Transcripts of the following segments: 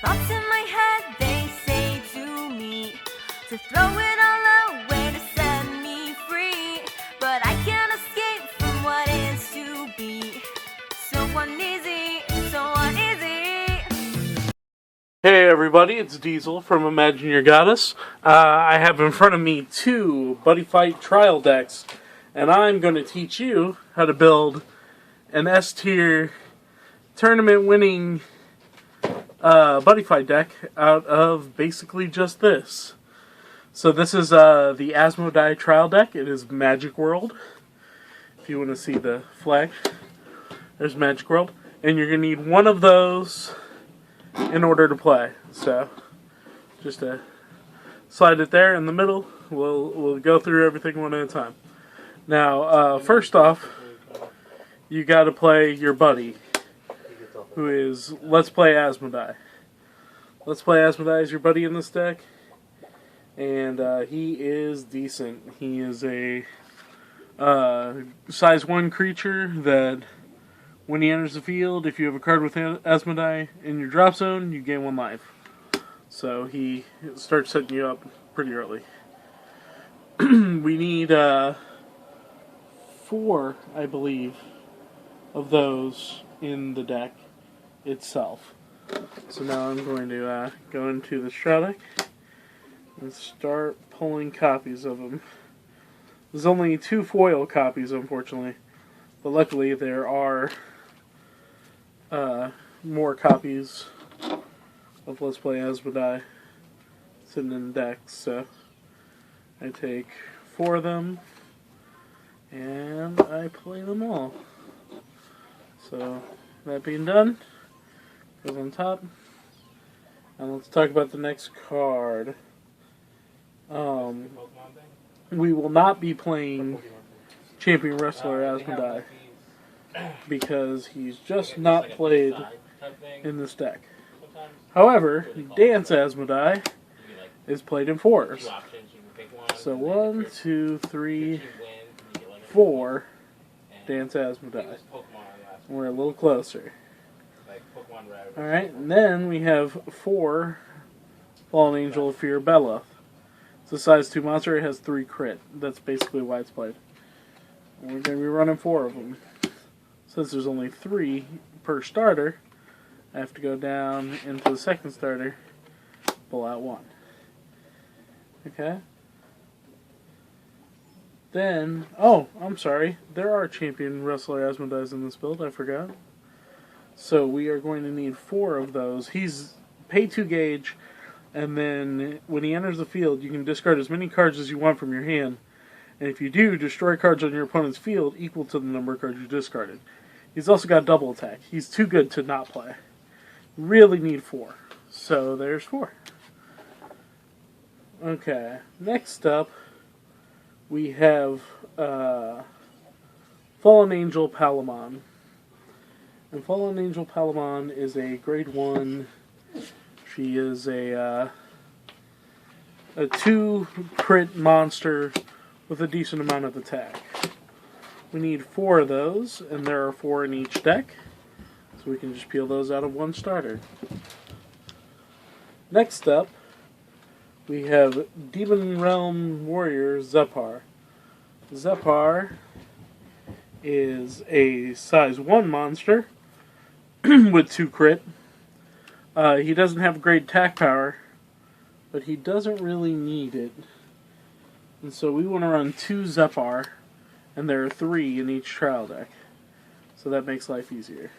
thoughts in my head, they say to me to throw it all away to set me free. But I can't escape from what is to be. So uneasy, so uneasy. Hey everybody, it's Diesel from Imagine Your Goddess. I have in front of me two Buddyfight trial decks, and I'm going to teach you how to build an S-tier tournament-winning Buddyfight deck out of basically just this. So this is the Asmodai trial deck. It is Magic World. If you want to see the flag, there's Magic World. And you're going to need one of those in order to play. So just slide it there in the middle. We'll go through everything one at a time. Now, first off, you got to play your buddy, who is Let's Play Asmodai. Let's Play Asmodai is your buddy in this deck, and he is decent. He is a size 1 creature that, when he enters the field, if you have a card with Asmodai in your drop zone, you gain 1 life. So he starts setting you up pretty early. We need 4, I believe, of those in the deck itself. So now I'm going to go into the straw deck and start pulling copies of them. There's only 2 foil copies, unfortunately, but luckily there are more copies of Let's Play Asmodai sitting in the deck. So I take 4 of them and I play them all. So that being done, goes on top. And let's talk about the next card. We will not be playing Champion Wrestler Asmodai because he's just not played in this deck. However, Dance Asmodai is played in 4s. So 1, 2, 3, 4 Dance Asmodai. We're a little closer. Alright, and then we have 4 Fallen Angel of Fear Belloth. It's a size 2 monster. It has 3 crit. That's basically why it's played. And we're going to be running 4 of them. Since there's only 3 per starter, I have to go down into the second starter, pull out 1. Okay? Then, oh, I'm sorry. There are Champion Wrestler Asmodais in this build. I forgot. So we are going to need 4 of those. He's pay 2 gauge, and then when he enters the field, you can discard as many cards as you want from your hand. And if you do, destroy cards on your opponent's field equal to the number of cards you discarded. He's also got double attack. He's too good to not play. Really need 4. So there's 4. Okay, next up we have Fallen Angel Palamon. And Fallen Angel Palamon is a grade 1. She is a 2 crit monster with a decent amount of attack. We need 4 of those, and there are 4 in each deck. So we can just peel those out of 1 starter. Next up, we have Demon Realm Warrior Zepar. Zepar is a size 1 monster with 2 crit. He doesn't have great attack power, but he doesn't really need it. And so we want to run 2 Zepar, and there are 3 in each trial deck. So that makes life easier.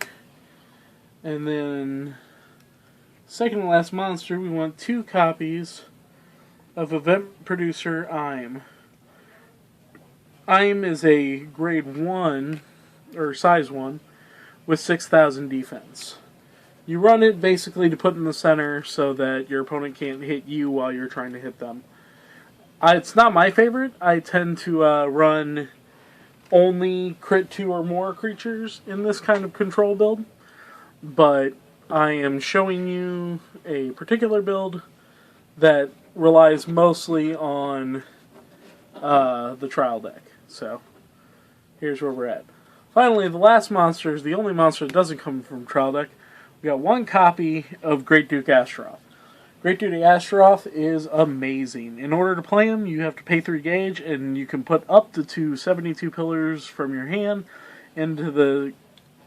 And then, second to last monster, we want 2 copies of Event Producer Ime. Ime is a grade 1, or size 1, with 6,000 defense. You run it basically to put in the center so that your opponent can't hit you while you're trying to hit them. It's not my favorite. I tend to run only crit 2 or more creatures in this kind of control build. But I am showing you a particular build that relies mostly on the trial deck. So, here's where we're at. Finally, the last monster is the only monster that doesn't come from trial deck. We We got 1 copy of Great Duke Astaroth. Great Duke Astaroth is amazing. In order to play him, you have to pay 3 gauge, and you can put up to 2 72 pillars from your hand into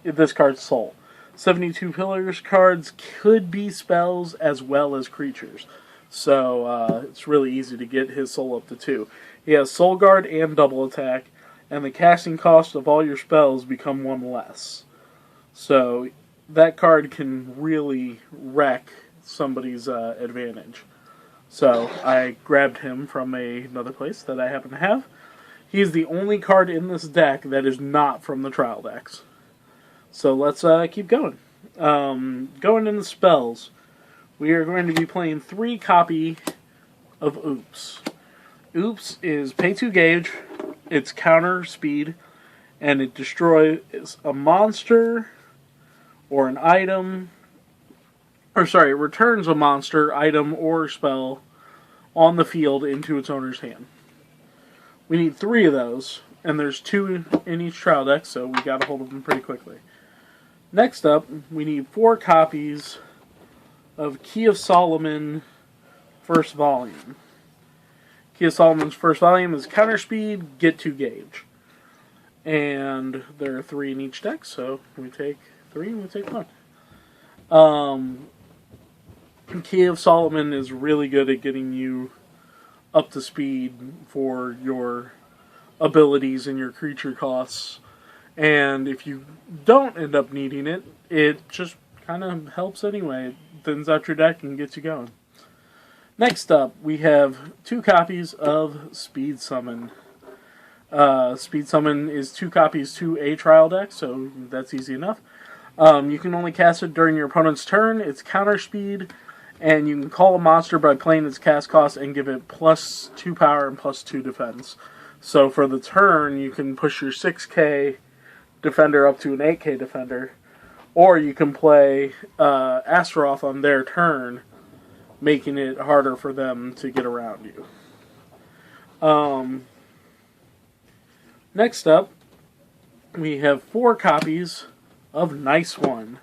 this card's soul. 72 pillars cards could be spells as well as creatures. So it's really easy to get his soul up to 2. He has Soul Guard and double attack, and the casting cost of all your spells become 1 less. So that card can really wreck somebody's advantage. So I grabbed him from another place that I happen to have. He's the only card in this deck that is not from the trial decks. So let's keep going. Going into spells, we are going to be playing 3 copy of Oops. Oops is pay 2 gauge, it's counter speed, and it destroys a monster or an item, it returns a monster, item, or spell on the field into its owner's hand. We need 3 of those, and there's 2 in each trial deck, so we got a hold of them pretty quickly. Next up, we need 4 copies of Key of Solomon First Volume. Key of Solomon's First Volume is counter speed, get 2 gauge. And there are 3 in each deck, so we take 3 and we take 1. Key of Solomon is really good at getting you up to speed for your abilities and your creature costs. And if you don't end up needing it, it just kind of helps anyway. It thins out your deck and gets you going. Next up, we have 2 copies of Speed Summon. Speed Summon is 2 copies to a trial deck, so that's easy enough. You can only cast it during your opponent's turn. It's counter speed, and you can call a monster by playing its cast cost and give it +2 power and +2 defense. So for the turn, you can push your 6k defender up to an 8k defender, or you can play Astaroth on their turn, making it harder for them to get around you. Next up, we have 4 copies of Nice One.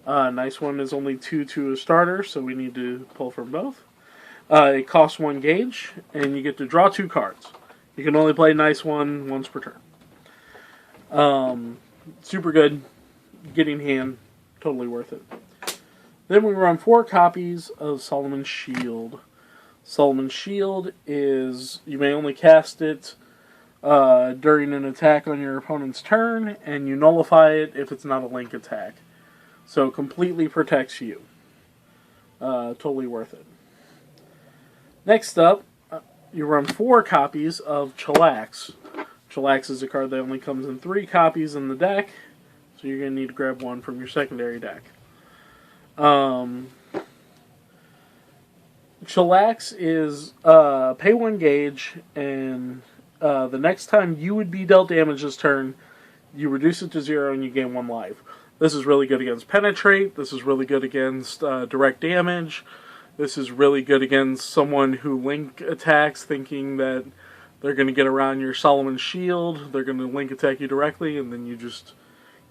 Nice One is only 2 to a starter, so we need to pull from both. It costs 1 gauge, and you get to draw 2 cards. You can only play Nice One once per turn. Super good. Getting hand, totally worth it. Then we run 4 copies of Solomon's Shield. Solomon's Shield is, you may only cast it during an attack on your opponent's turn, and you nullify it if it's not a link attack. So it completely protects you. Totally worth it. Next up, you run 4 copies of Chillax. Chillax is a card that only comes in 3 copies in the deck, so you're going to need to grab 1 from your secondary deck. Chillax is pay 1 gauge, and the next time you would be dealt damage this turn, you reduce it to 0 and you gain 1 life. This is really good against Penetrate. This is really good against direct damage. This is really good against someone who link attacks thinking that they're going to get around your Solomon's Shield. They're going to link attack you directly, and then you just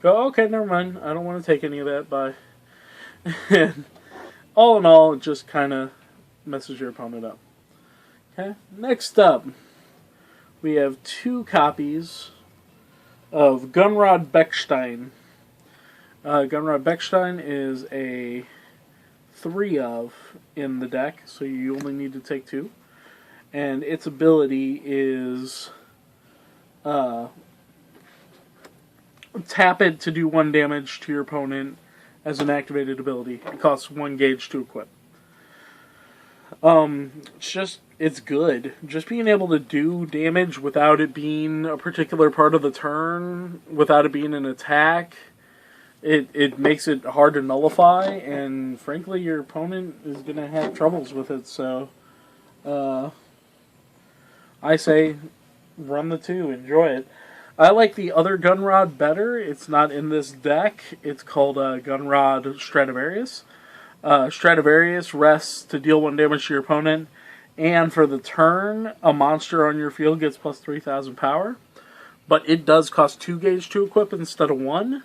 go, okay, never mind. I don't want to take any of that. Bye. And all in all, it just kind of messes your opponent up. Okay. Next up, we have 2 copies of Gunrod Beckstein. Gunrod Beckstein is a 3 of in the deck, so you only need to take 2. And its ability is tap it to do 1 damage to your opponent as an activated ability. It costs 1 gauge to equip. It's good. Just being able to do damage without it being a particular part of the turn, without it being an attack, it makes it hard to nullify, and frankly, your opponent is going to have troubles with it, so I say run the 2, enjoy it. I like the other Gunrod better. It's not in this deck. It's called Gunrod Stradivarius. Stradivarius rests to deal 1 damage to your opponent, and for the turn, a monster on your field gets plus 3,000 power. But it does cost 2 gauge to equip instead of 1,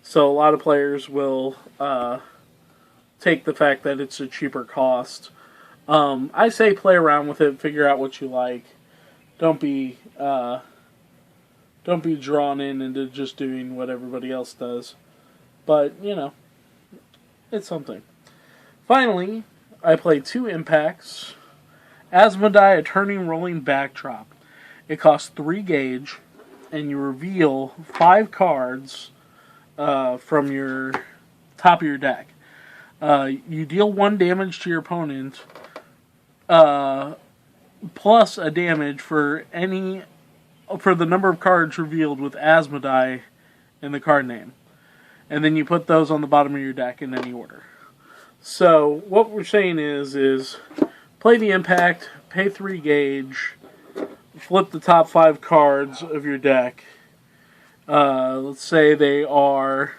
so a lot of players will take the fact that it's a cheaper cost. I say play around with it, figure out what you like. Don't be drawn into just doing what everybody else does. But, it's something. Finally, I played 2 impacts. Asmodai, a turning rolling backdrop. It costs 3 gauge, and you reveal 5 cards from your top of your deck. You deal 1 damage to your opponent, plus a damage for the number of cards revealed with Asmodai in the card name. And then you put those on the bottom of your deck in any order. So, what we're saying is play the impact, pay 3 gauge, flip the top 5 cards of your deck. Let's say they are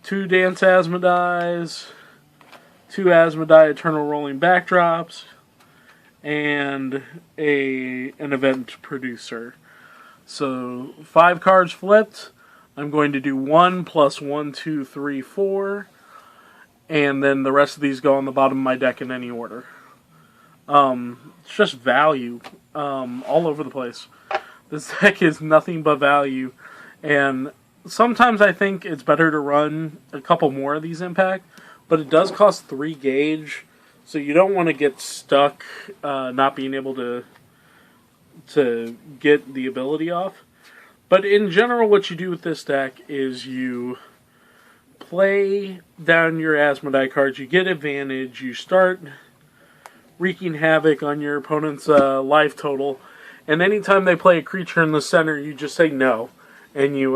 2 Dance Asmodais, 2 Asmodai Eternal Rolling Backdrops, and an Event Producer. So, 5 cards flipped. I'm going to do 1 plus 1, 2, 3, 4. And then the rest of these go on the bottom of my deck in any order. It's just value all over the place. This deck is nothing but value. And sometimes I think it's better to run a couple more of these impact. But it does cost 3 gauge. So you don't want to get stuck not being able to get the ability off. But in general, what you do with this deck is you play down your Asmodai cards, you get advantage, you start wreaking havoc on your opponent's life total, and anytime they play a creature in the center, you just say no, and you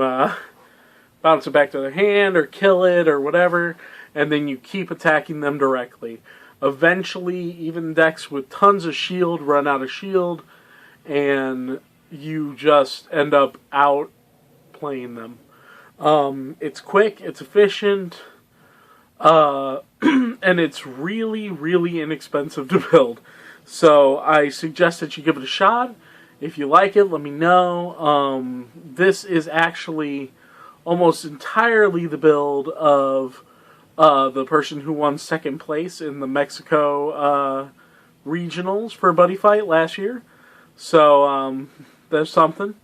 bounce it back to their hand, or kill it, or whatever, and then you keep attacking them directly. Eventually, even decks with tons of shield run out of shield, and you just end up outplaying them. It's quick, it's efficient, and it's really, really inexpensive to build. So I suggest that you give it a shot. If you like it, let me know. This is actually almost entirely the build of the person who won 2nd place in the Mexico regionals for Buddyfight last year. So there's something.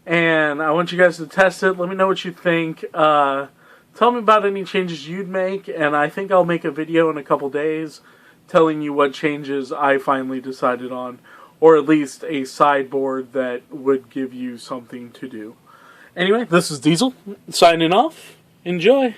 And I want you guys to test it. Let me know what you think. Tell me about any changes you'd make. And I think I'll make a video in a couple days telling you what changes I finally decided on. Or at least a sideboard that would give you something to do. Anyway, this is Diesel, signing off. Enjoy!